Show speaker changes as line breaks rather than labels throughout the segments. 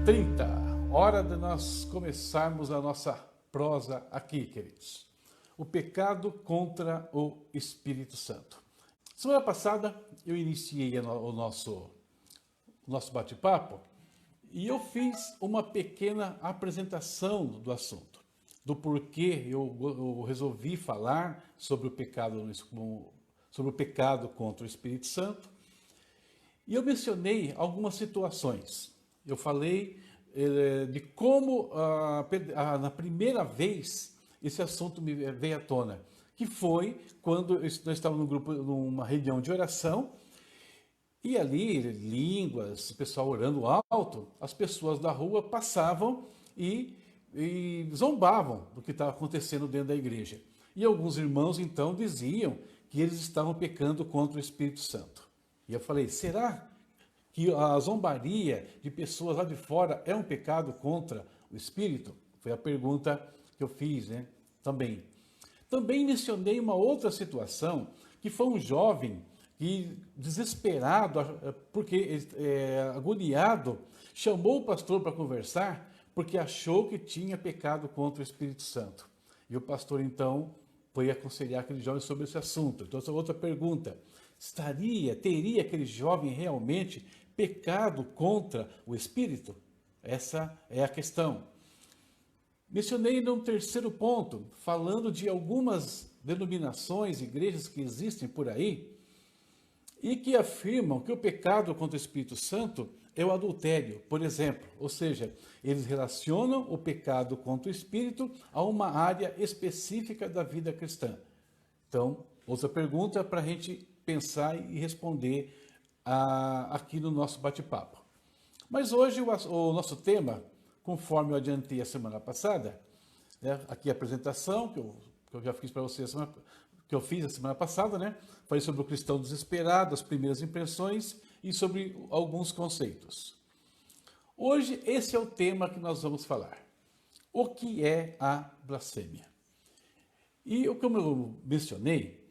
30. Hora de nós começarmos a nossa prosa aqui, queridos. O pecado contra o Espírito Santo. Semana passada eu iniciei o nosso bate-papo e eu fiz uma pequena apresentação do assunto, do porquê eu resolvi falar sobre o pecado contra o Espírito Santo. E eu mencionei algumas situações. Eu falei de como, na primeira vez, esse assunto me veio à tona, que foi quando nós estávamos num grupo, numa reunião de oração, e ali, línguas, o pessoal orando alto, as pessoas da rua passavam e zombavam do que estava acontecendo dentro da igreja. E alguns irmãos, então, diziam que eles estavam pecando contra o Espírito Santo. E eu falei, será que a zombaria de pessoas lá de fora é um pecado contra o Espírito? Foi a pergunta que eu fiz, né? Também mencionei uma outra situação, que foi um jovem que, desesperado, porque agoniado, chamou o pastor para conversar, porque achou que tinha pecado contra o Espírito Santo. E o pastor, então, foi aconselhar aquele jovem sobre esse assunto. Então, essa outra pergunta, teria aquele jovem realmente pecado contra o Espírito? Essa é a questão. Mencionei num terceiro ponto, falando de algumas denominações, igrejas que existem por aí, e que afirmam que o pecado contra o Espírito Santo é o adultério, por exemplo. Ou seja, eles relacionam o pecado contra o Espírito a uma área específica da vida cristã. Então, outra pergunta para a gente pensar e responder aqui no nosso bate-papo. Mas hoje o nosso tema, conforme eu adiantei a semana passada, né, aqui a apresentação que eu já fiz para vocês, que eu fiz a semana passada, né? Falei sobre o cristão desesperado, as primeiras impressões e sobre alguns conceitos. Hoje esse é o tema que nós vamos falar. O que é a blasfêmia? E como eu mencionei,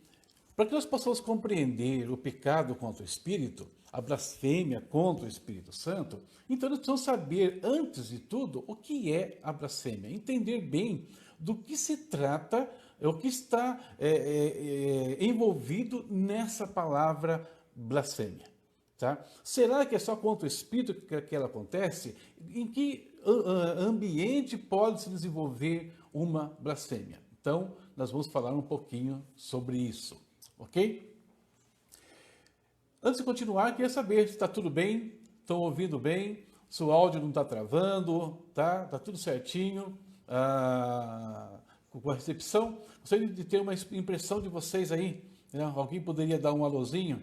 para que nós possamos compreender o pecado contra o Espírito, a blasfêmia contra o Espírito Santo, então nós precisamos saber, antes de tudo, o que é a blasfêmia. Entender bem do que se trata, o que está envolvido nessa palavra blasfêmia. Tá? Será que é só contra o Espírito que ela acontece? Em que ambiente pode se desenvolver uma blasfêmia? Então, nós vamos falar um pouquinho sobre isso. Ok? Antes de continuar, queria saber se está tudo bem, estão ouvindo bem, se o áudio não está travando, tá? Está tudo certinho, com a recepção. Gostaria de ter uma impressão de vocês aí, né? Alguém poderia dar um alôzinho?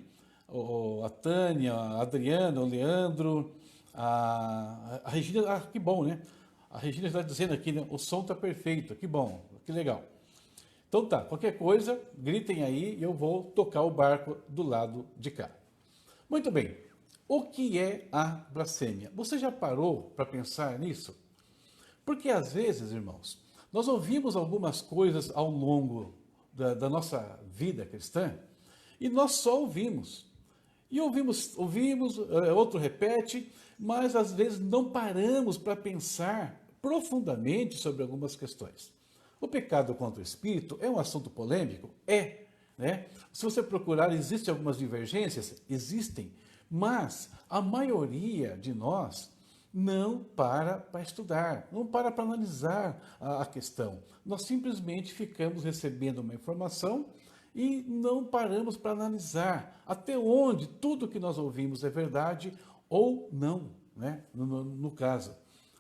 A Tânia, a Adriana, o Leandro, a Regina, que bom, né? A Regina está dizendo aqui, né? O som está perfeito, que bom, que legal. Então tá, qualquer coisa, gritem aí e eu vou tocar o barco do lado de cá. Muito bem, o que é a blasfêmia? Você já parou para pensar nisso? Porque às vezes, irmãos, nós ouvimos algumas coisas ao longo da nossa vida cristã e nós só ouvimos. E ouvimos, outro repete, mas às vezes não paramos para pensar profundamente sobre algumas questões. O pecado contra o Espírito é um assunto polêmico? É. Né? Se você procurar, existem algumas divergências? Existem. Mas a maioria de nós não para estudar, não para analisar a questão. Nós simplesmente ficamos recebendo uma informação e não paramos para analisar até onde tudo que nós ouvimos é verdade ou não, né? No caso.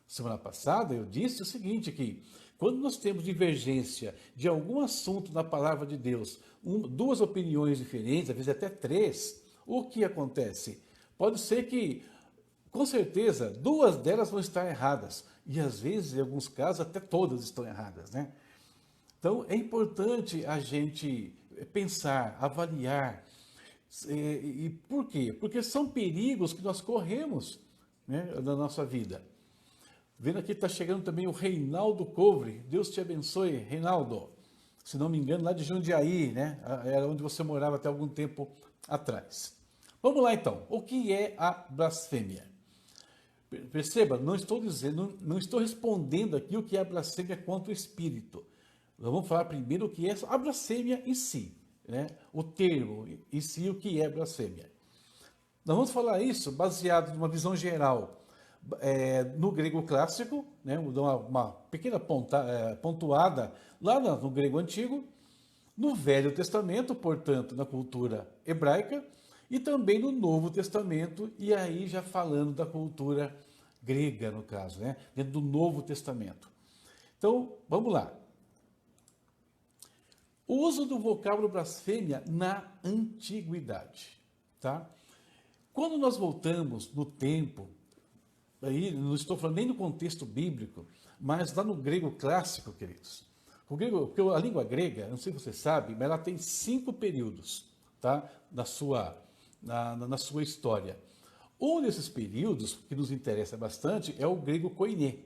Semana passada eu disse o seguinte, que quando nós temos divergência de algum assunto na palavra de Deus, duas opiniões diferentes, às vezes até três, o que acontece? Pode ser que, com certeza, duas delas vão estar erradas. E às vezes, em alguns casos, até todas estão erradas, né? Então, é importante a gente pensar, avaliar. E por quê? Porque são perigos que nós corremos, né, na nossa vida. Vendo aqui, está chegando também o Reinaldo Couvre. Deus te abençoe, Reinaldo. Se não me engano, lá de Jundiaí, né? Era onde você morava até algum tempo atrás. Vamos lá, então. O que é a blasfêmia? Perceba, não estou dizendo, não estou respondendo aqui o que é a blasfêmia contra o Espírito. Nós vamos falar primeiro o que é a blasfêmia em si, né? O termo em si, o que é blasfêmia. Nós vamos falar isso baseado numa visão geral no grego clássico, né? Vou dar uma pequena pontuada lá no grego antigo, no Velho Testamento, portanto, na cultura hebraica, e também no Novo Testamento, e aí já falando da cultura grega, no caso, né? Dentro do Novo Testamento. Então, vamos lá. O uso do vocábulo blasfêmia na antiguidade, tá? Quando nós voltamos no tempo, aí não estou falando nem no contexto bíblico, mas lá no grego clássico, queridos. O grego, porque a língua grega, não sei se você sabe, mas ela tem 5 períodos, tá? Na sua história. Um desses períodos que nos interessa bastante é o grego koiné,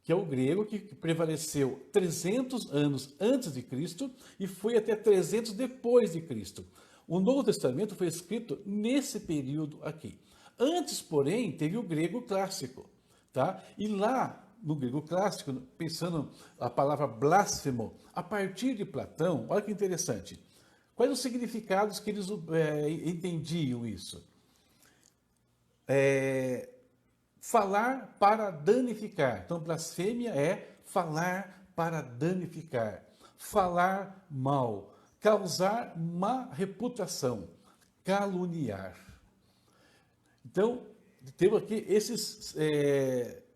que é o grego que prevaleceu 300 anos antes de Cristo e foi até 300 depois de Cristo. O Novo Testamento foi escrito nesse período aqui. Antes, porém, teve o grego clássico, tá? E lá no grego clássico, pensando a palavra blasfemo, a partir de Platão, olha que interessante. Quais os significados que eles entendiam isso? Falar para danificar. Então, blasfêmia é falar para danificar, falar mal, causar má reputação, caluniar. Então, temos aqui esses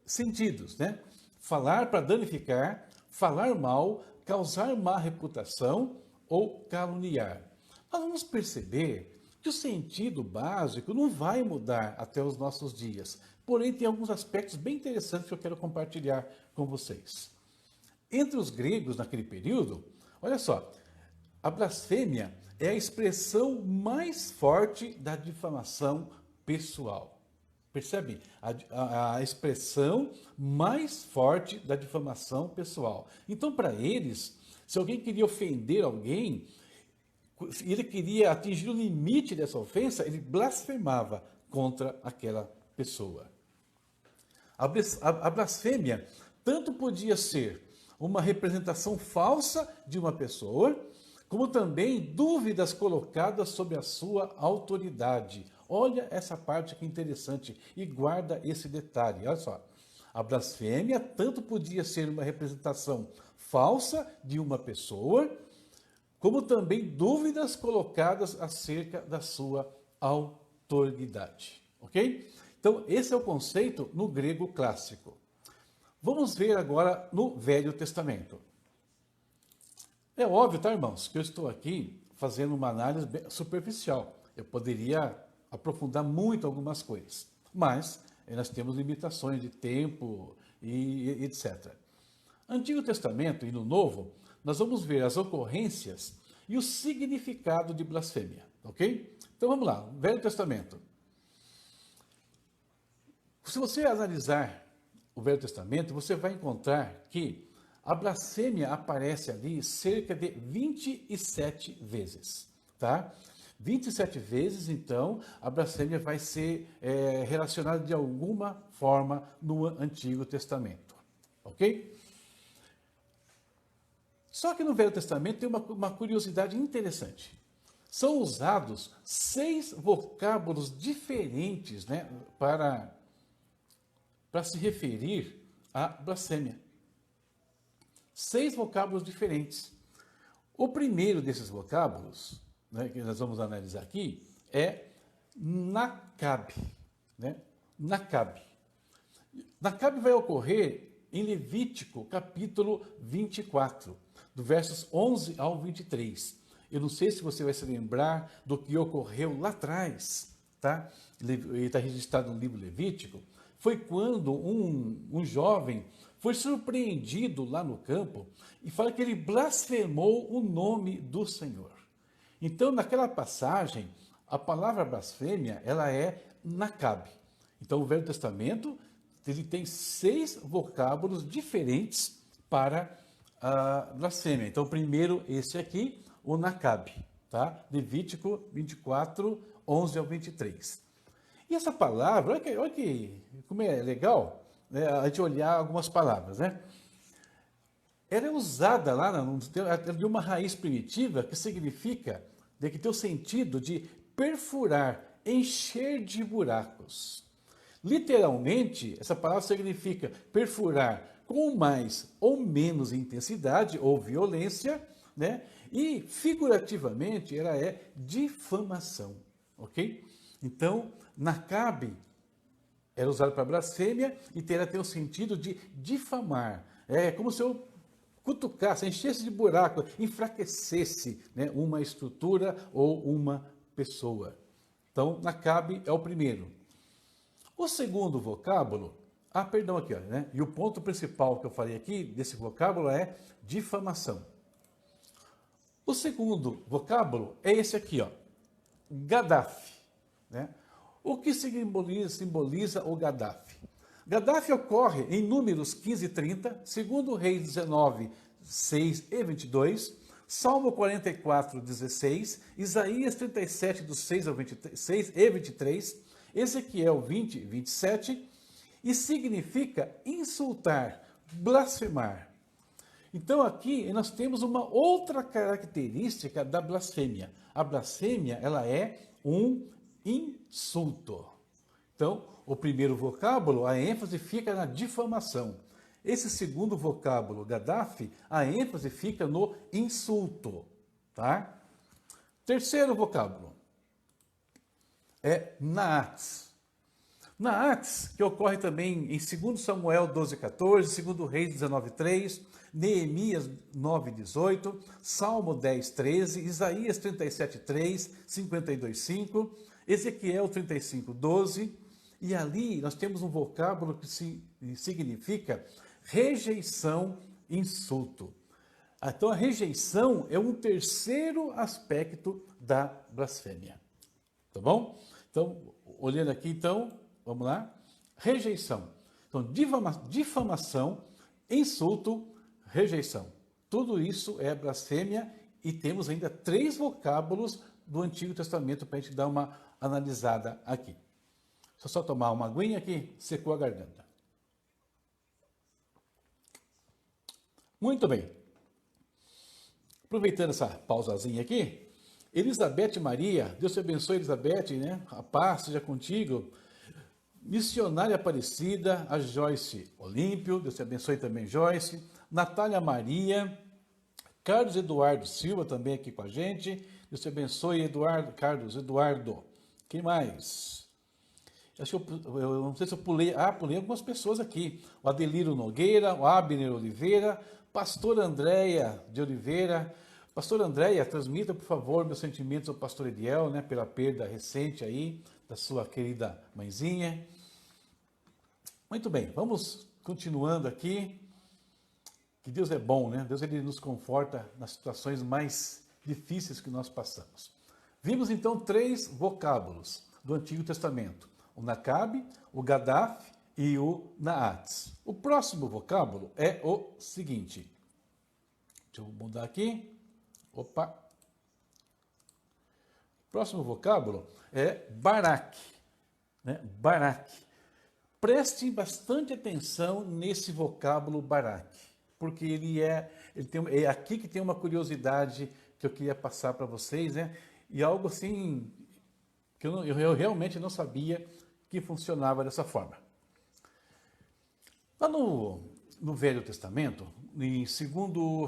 sentidos, né? Falar para danificar, falar mal, causar má reputação ou caluniar. Nós vamos perceber que o sentido básico não vai mudar até os nossos dias. Porém, tem alguns aspectos bem interessantes que eu quero compartilhar com vocês. Entre os gregos naquele período, olha só, a blasfêmia é a expressão mais forte da difamação pessoal. Percebe? A expressão mais forte da difamação pessoal. Então, para eles, se alguém queria ofender alguém, ele queria atingir o limite dessa ofensa, ele blasfemava contra aquela pessoa. A blasfêmia tanto podia ser uma representação falsa de uma pessoa, como também dúvidas colocadas sobre a sua autoridade. Olha essa parte que é interessante e guarda esse detalhe. Olha só. A blasfêmia tanto podia ser uma representação falsa de uma pessoa, como também dúvidas colocadas acerca da sua autoridade. Ok? Então, esse é o conceito no grego clássico. Vamos ver agora no Velho Testamento. É óbvio, tá, irmãos, que eu estou aqui fazendo uma análise superficial. Eu poderia aprofundar muito algumas coisas, mas nós temos limitações de tempo e etc. Antigo Testamento e no Novo, nós vamos ver as ocorrências e o significado de blasfêmia, ok? Então vamos lá, Velho Testamento. Se você analisar o Velho Testamento, você vai encontrar que a blasfêmia aparece ali cerca de 27 vezes, tá? 27 vezes, então, a blasfêmia vai ser relacionada de alguma forma no Antigo Testamento, ok? Só que no Velho Testamento tem uma curiosidade interessante. São usados 6 vocábulos diferentes, né, para se referir à blasfêmia. 6 vocábulos diferentes. O primeiro desses vocábulos, né, que nós vamos analisar aqui, é Nakab. Né? Nakab. Nakab vai ocorrer em Levítico, capítulo 24, do versos 11 ao 23. Eu não sei se você vai se lembrar do que ocorreu lá atrás, tá? Ele está registrado no livro Levítico. Foi quando um jovem foi surpreendido lá no campo e fala que ele blasfemou o nome do Senhor. Então, naquela passagem, a palavra blasfêmia, ela é Nakab. Então, o Velho Testamento, ele tem 6 vocábulos diferentes para a blasfêmia. Então, primeiro, esse aqui, o Nakab, tá? Levítico 24, 11 ao 23. E essa palavra, como é legal, né, a gente olhar algumas palavras, né? Ela é usada lá, de uma raiz primitiva que significa, que tem o sentido de perfurar, encher de buracos. Literalmente, essa palavra significa perfurar com mais ou menos intensidade ou violência, né? E figurativamente ela é difamação, ok? Então, Nacabe era usado para blasfêmia e ela tem o sentido de difamar. É como se eu cutucasse, enchesse de buraco, enfraquecesse, né, uma estrutura ou uma pessoa. Então, Nacabe é o primeiro. O segundo vocábulo, perdão aqui, ó, né? E o ponto principal que eu falei aqui desse vocábulo é difamação. O segundo vocábulo é esse aqui, ó, Gaddafi, né? O que simboliza o Gaddafi? Gaddafi ocorre em Números 15 e 30, segundo Reis 19, 6 e 22, Salmo 44, 16, Isaías 37, do 6 ao 26 e 23, Ezequiel 20, 27, e significa insultar, blasfemar. Então aqui nós temos uma outra característica da blasfêmia. A blasfêmia, ela é um insulto. Então, o primeiro vocábulo, a ênfase fica na difamação. Esse segundo vocábulo, Gaddafi, a ênfase fica no insulto, tá? Terceiro vocábulo é Naats. Naats, que ocorre também em 2 Samuel 12:14, 2 Reis 19:3, Neemias 9:18, Salmo 10:13, Isaías 37:3, 52:5, Ezequiel 35:12, e ali nós temos um vocábulo que significa rejeição, insulto. Então a rejeição é um terceiro aspecto da blasfêmia. Tá bom? Então, olhando aqui, então, vamos lá. Rejeição. Então, difamação, insulto, rejeição. Tudo isso é blasfêmia e temos ainda 3 vocábulos do Antigo Testamento para a gente dar uma analisada aqui. Deixa eu só tomar uma aguinha aqui, secou a garganta. Muito bem. Aproveitando essa pausazinha aqui, Elizabeth Maria, Deus te abençoe, Elizabeth, né? A paz seja contigo. Missionária Aparecida, a Joyce Olímpio, Deus te abençoe também, Joyce. Natália Maria, Carlos Eduardo Silva também aqui com a gente. Deus te abençoe, Carlos Eduardo. Quem mais? Acho que eu não sei se eu pulei. Pulei algumas pessoas aqui. O Adeliro Nogueira, o Abner Oliveira, Pastor Andréia de Oliveira. Pastor Andréia, transmita, por favor, meus sentimentos ao pastor Ediel, né, pela perda recente aí da sua querida mãezinha. Muito bem, vamos continuando aqui. Que Deus é bom, né? Deus, ele nos conforta nas situações mais difíceis que nós passamos. Vimos então 3 vocábulos do Antigo Testamento: o Nacabe, o Gaddafi e o Naats. O próximo vocábulo é o seguinte. Deixa eu mudar aqui. Opa! O próximo vocábulo é Barak, né? Barak. Prestem bastante atenção nesse vocábulo Barak, porque é aqui que tem uma curiosidade que eu queria passar para vocês, né? E algo assim que eu realmente não sabia que funcionava dessa forma. Lá no Velho Testamento, em 1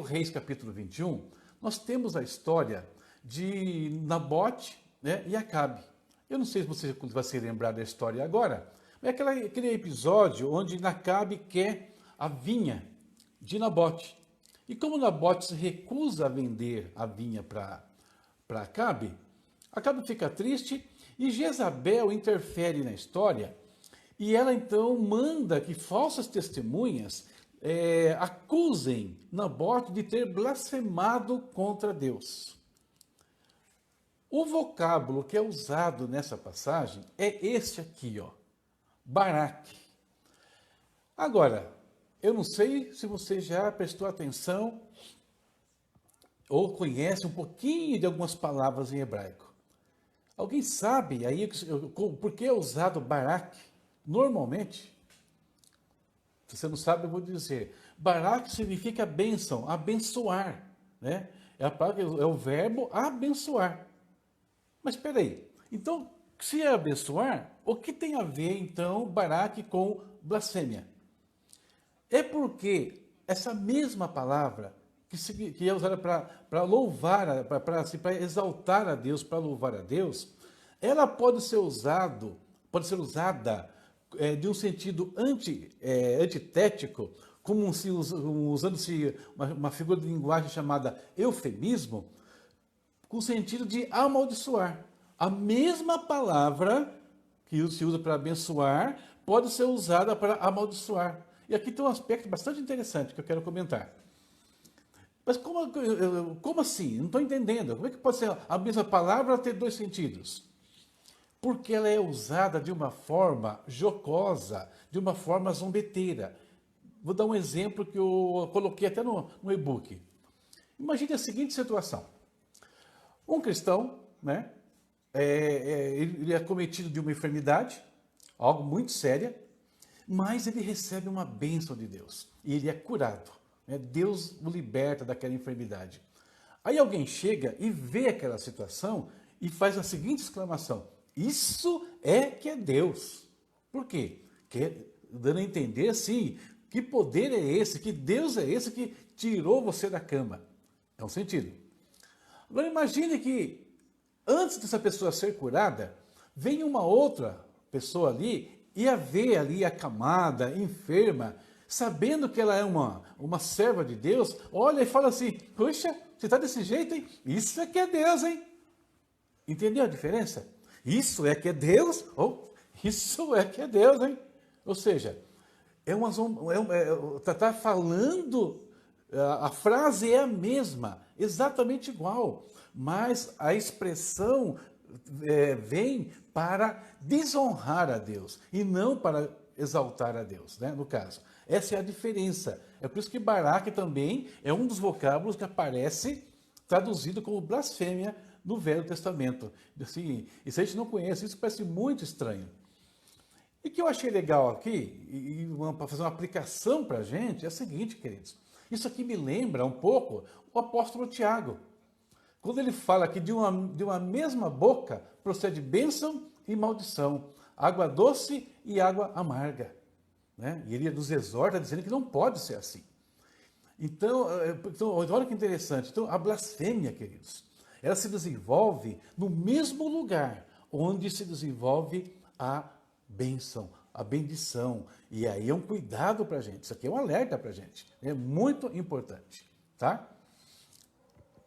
Reis, capítulo 21, nós temos a história de Nabote, né, e Acabe. Eu não sei se você vai se lembrar da história agora, mas é aquele episódio onde Acabe quer a vinha de Nabote. E como Nabote se recusa a vender a vinha para Acabe, Acabe fica triste e Jezabel interfere na história. E ela então manda que falsas testemunhas acusem Nabote de ter blasfemado contra Deus. O vocábulo que é usado nessa passagem é este aqui, ó, Barak. Agora, eu não sei se você já prestou atenção ou conhece um pouquinho de algumas palavras em hebraico. Alguém sabe aí por que é usado Barak? Normalmente, se você não sabe, eu vou dizer. Barak significa bênção, abençoar, né? É o verbo abençoar. Mas espera aí. Então, se é abençoar, o que tem a ver, então, Barak com blasfêmia? É porque essa mesma palavra, que é usada para louvar, para exaltar a Deus, para louvar a Deus, ela pode ser usada de um sentido antitético, como usando-se uma figura de linguagem chamada eufemismo, com o sentido de amaldiçoar. A mesma palavra que se usa para abençoar pode ser usada para amaldiçoar. E aqui tem um aspecto bastante interessante que eu quero comentar. Mas como assim? Não estou entendendo. Como é que pode ser a mesma palavra ter dois sentidos? Porque ela é usada de uma forma jocosa, de uma forma zombeteira. Vou dar um exemplo que eu coloquei até no e-book. Imagine a seguinte situação. Um cristão, né, ele é cometido de uma enfermidade, algo muito séria, mas ele recebe uma bênção de Deus e ele é curado. Né? Deus o liberta daquela enfermidade. Aí alguém chega e vê aquela situação e faz a seguinte exclamação: isso é que é Deus. Por quê? Dando a entender assim, que poder é esse, que Deus é esse que tirou você da cama. É um sentido. Agora imagine que antes dessa pessoa ser curada, vem uma outra pessoa ali e a vê ali acamada, enferma, sabendo que ela é uma serva de Deus, olha e fala assim: puxa, você está desse jeito, hein? Isso é que é Deus, hein? Entendeu a diferença? Isso é que é Deus, ou isso é que é Deus, hein? Ou seja, tá falando, a frase é a mesma, exatamente igual, mas a expressão vem para desonrar a Deus e não para exaltar a Deus, né? No caso. Essa é a diferença. É por isso que Barak também é um dos vocábulos que aparece traduzido como blasfêmia no Velho Testamento. Assim, e se a gente não conhece, isso parece muito estranho. E o que eu achei legal aqui, para fazer uma aplicação para a gente, é o seguinte, queridos. Isso aqui me lembra um pouco o apóstolo Tiago. Quando ele fala que de uma mesma boca procede bênção e maldição, água doce e água amarga. Né? E ele nos exorta dizendo que não pode ser assim. Então, olha que interessante. Então, a blasfêmia, queridos, ela se desenvolve no mesmo lugar onde se desenvolve a bênção, a bendição. E aí é um cuidado para a gente. Isso aqui é um alerta para a gente. É muito importante. Tá?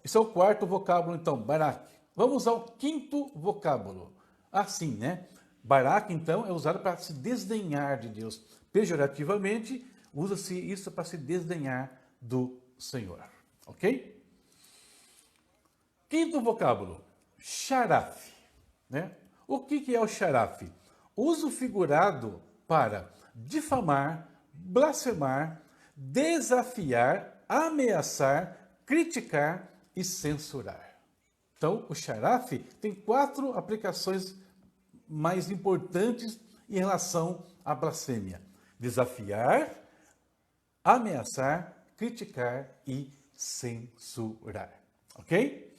Esse é o quarto vocábulo, então, Barak. Vamos ao quinto vocábulo. Assim, né? Barak, então, é usado para se desdenhar de Deus. Pejorativamente, usa-se isso para se desdenhar do Senhor. Ok? Quinto vocábulo, xaraf. Né? O que é o xaraf? Uso figurado para difamar, blasfemar, desafiar, ameaçar, criticar e censurar. Então, o xaraf tem 4 aplicações mais importantes em relação à blasfêmia: desafiar, ameaçar, criticar e censurar. Ok?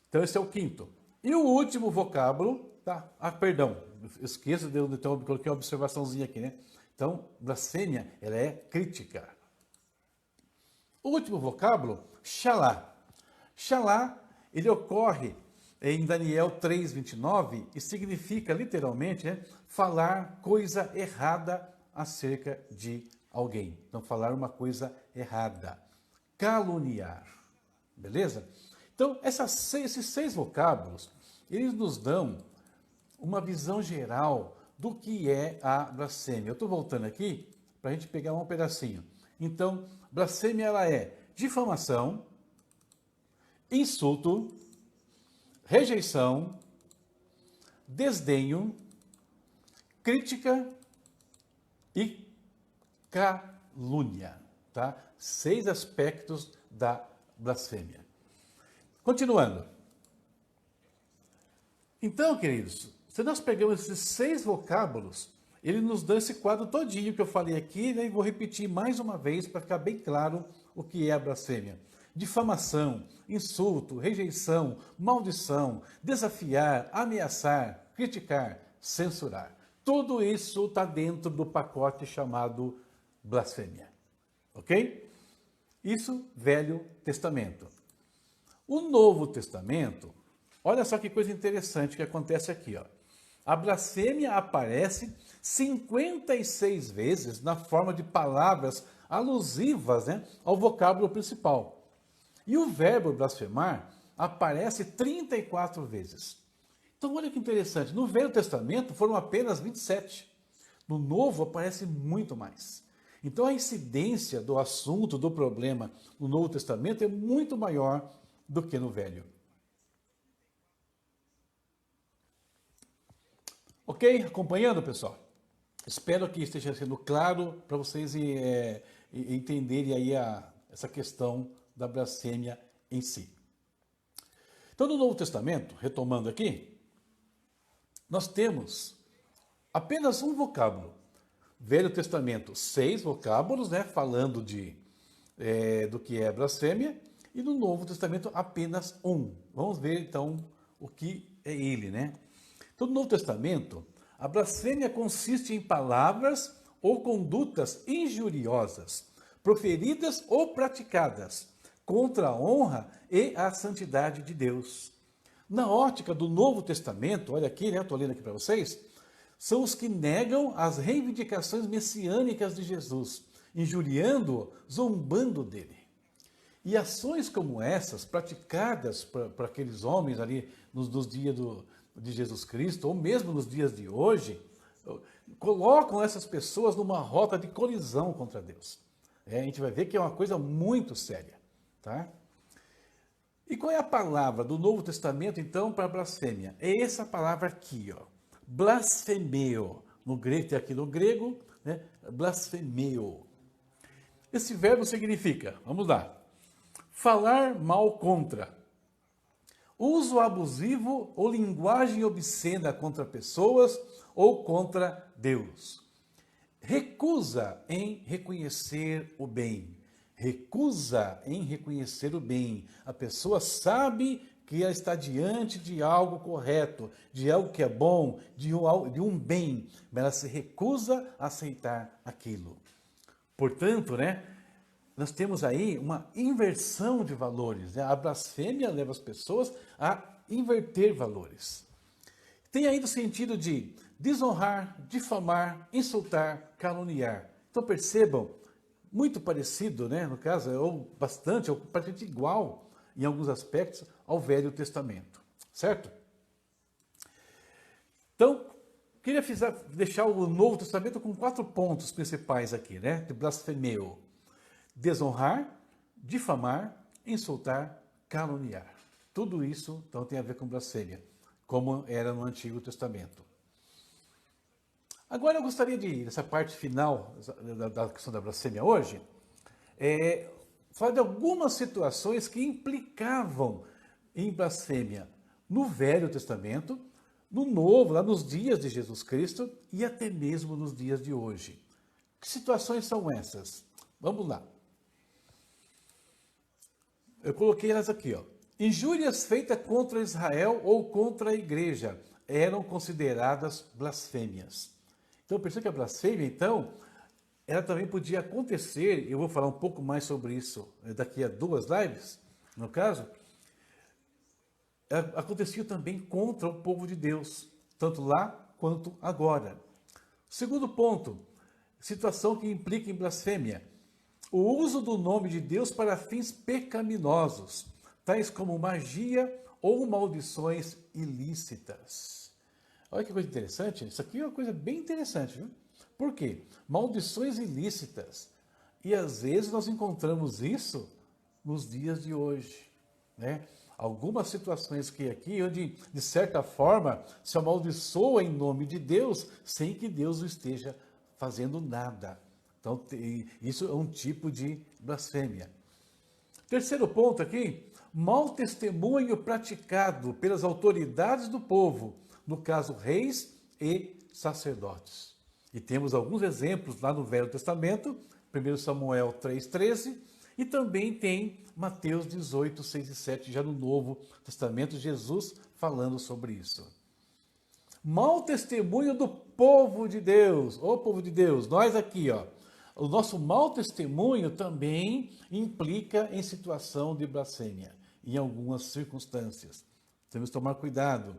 Então, esse é o quinto. E o último vocábulo, tá? Perdão, esqueça de onde eu coloquei uma observaçãozinha aqui, né? Então, blasfêmia, ela é crítica. O último vocábulo, xalá. Xalá, ele ocorre em Daniel 3:29 e significa literalmente, né, falar coisa errada acerca de alguém. Então, falar uma coisa errada. Caluniar. Beleza? Então, esses 6 vocábulos, eles nos dão uma visão geral do que é a blasfêmia. Eu estou voltando aqui para a gente pegar um pedacinho. Então, blasfêmia ela é difamação, insulto, rejeição, desdenho, crítica e calúnia. Tá? 6 aspectos da blasfêmia. Continuando. Então, queridos, se nós pegamos esses 6 vocábulos, ele nos dá esse quadro todinho que eu falei aqui, né? E vou repetir mais uma vez para ficar bem claro o que é a blasfêmia. Difamação, insulto, rejeição, maldição, desafiar, ameaçar, criticar, censurar. Tudo isso está dentro do pacote chamado blasfêmia. Ok? Isso, Velho Testamento. O Novo Testamento, olha só que coisa interessante que acontece aqui, ó. A blasfêmia aparece 56 vezes na forma de palavras alusivas, né, ao vocábulo principal. E o verbo blasfemar aparece 34 vezes. Então, olha que interessante. No Velho Testamento foram apenas 27. No Novo aparece muito mais. Então, a incidência do assunto, do problema no Novo Testamento é muito maior do que no Velho. Ok? Acompanhando, pessoal? Espero que esteja sendo claro para vocês entenderem aí essa questão da blasfêmia em si. Então, no Novo Testamento, retomando aqui, nós temos apenas um vocábulo. Velho Testamento, 6 vocábulos, né, falando do que é blasfêmia, e no Novo Testamento apenas um. Vamos ver então o que é ele, né? Então, no Novo Testamento, a blasfêmia consiste em palavras ou condutas injuriosas, proferidas ou praticadas, contra a honra e a santidade de Deus. Na ótica do Novo Testamento, olha aqui, né? Estou lendo aqui para vocês, são os que negam as reivindicações messiânicas de Jesus, injuriando-o, zombando dele. E ações como essas, praticadas por aqueles homens ali nos dias de Jesus Cristo, ou mesmo nos dias de hoje, colocam essas pessoas numa rota de colisão contra Deus. A gente vai ver que é uma coisa muito séria. Tá? E qual é a palavra do Novo Testamento, então, para blasfêmia? É essa palavra aqui, ó, blasfemeo. No grego, tem aqui no grego, né, blasfemeo. Esse verbo significa, vamos lá, falar mal contra, uso abusivo ou linguagem obscena contra pessoas ou contra Deus. Recusa em reconhecer o bem. Recusa em reconhecer o bem. A pessoa sabe que ela está diante de algo correto, de algo que é bom, de um bem, mas ela se recusa a aceitar aquilo. Portanto, né, nós temos aí uma inversão de valores. Né? A blasfêmia leva as pessoas a inverter valores. Tem ainda o sentido de desonrar, difamar, insultar, caluniar. Então percebam, muito parecido, né, no caso, ou bastante, ou praticamente igual, em alguns aspectos, ao Velho Testamento. Certo? Então, queria deixar o Novo Testamento com 4 pontos principais aqui, né, de blasfemeu. Desonrar, difamar, insultar, caluniar. Tudo isso, então, tem a ver com blasfêmia, como era no Antigo Testamento. Agora eu gostaria de, nessa parte final da questão da blasfêmia hoje, falar de algumas situações que implicavam em blasfêmia no Velho Testamento, no Novo, lá nos dias de Jesus Cristo e até mesmo nos dias de hoje. Que situações são essas? Vamos lá. Eu coloquei elas aqui, ó. Injúrias feitas contra Israel ou contra a igreja eram consideradas blasfêmias. Então, percebe que a blasfêmia, então, ela também podia acontecer, eu vou falar um pouco mais sobre isso daqui a 2 lives, no caso, acontecia também contra o povo de Deus, tanto lá quanto agora. Segundo ponto, situação que implica em blasfêmia, o uso do nome de Deus para fins pecaminosos, tais como magia ou maldições ilícitas. Olha que coisa interessante, isso aqui é uma coisa bem interessante, viu? Por quê? Maldições ilícitas. E às vezes nós encontramos isso nos dias de hoje, né? Algumas situações que aqui, onde de certa forma se amaldiçoa em nome de Deus, sem que Deus o esteja fazendo nada. Então, isso é um tipo de blasfêmia. Terceiro ponto aqui, mau testemunho praticado pelas autoridades do povo, no caso reis e sacerdotes. E temos alguns exemplos lá no Velho Testamento, 1 Samuel 3,13, e também tem Mateus 18, 6 e 7, já no Novo Testamento, Jesus falando sobre isso. Mau testemunho do povo de Deus. Ô povo de Deus, nós aqui, ó. O nosso mau testemunho também implica em situação de blasfêmia, em algumas circunstâncias. Temos que tomar cuidado.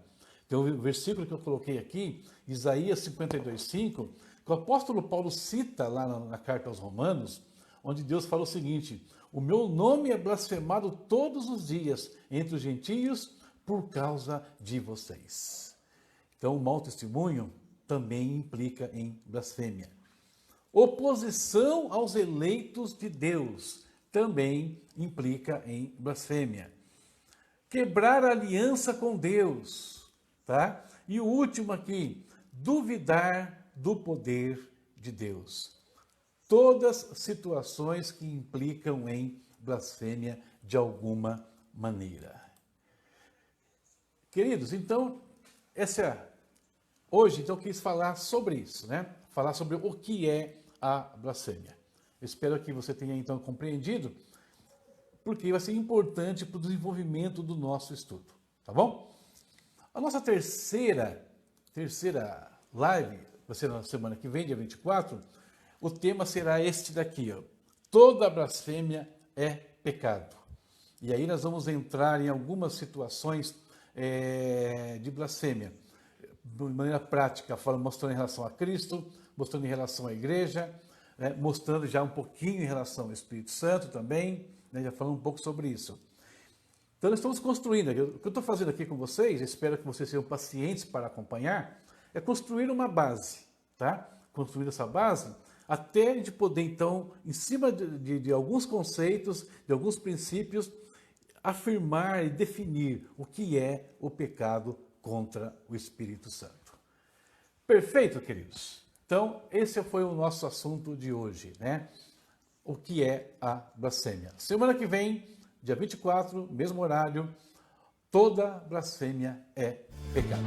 Tem um versículo que eu coloquei aqui, Isaías 52:5, que o apóstolo Paulo cita lá na carta aos Romanos, onde Deus fala o seguinte: o meu nome é blasfemado todos os dias entre os gentios por causa de vocês. Então, o mau testemunho também implica em blasfêmia. Oposição aos eleitos de Deus também implica em blasfêmia. Quebrar a aliança com Deus, tá? E o último aqui, duvidar do poder de Deus. Todas situações que implicam em blasfêmia de alguma maneira. Queridos, então, hoje eu quis falar sobre isso, né? Falar sobre o que é a blasfêmia. Eu espero que você tenha então compreendido, porque vai ser importante para o desenvolvimento do nosso estudo, tá bom? A nossa terceira live, vai ser na semana que vem, dia 24, o tema será este daqui, ó. Toda blasfêmia é pecado. E aí nós vamos entrar em algumas situações de blasfêmia, de maneira prática, mostrando em relação a Cristo, mostrando em relação à igreja, né, mostrando já um pouquinho em relação ao Espírito Santo também, né, já falando um pouco sobre isso. Então nós estamos construindo, o que eu estou fazendo aqui com vocês, espero que vocês sejam pacientes para acompanhar, é construir uma base, tá? Construir essa base até a gente poder então, em cima de alguns conceitos, de alguns princípios, afirmar e definir o que é o pecado contra o Espírito Santo. Perfeito, queridos? Então, esse foi o nosso assunto de hoje, né? O que é a blasfêmia. Semana que vem, dia 24, mesmo horário, toda blasfêmia é pecado.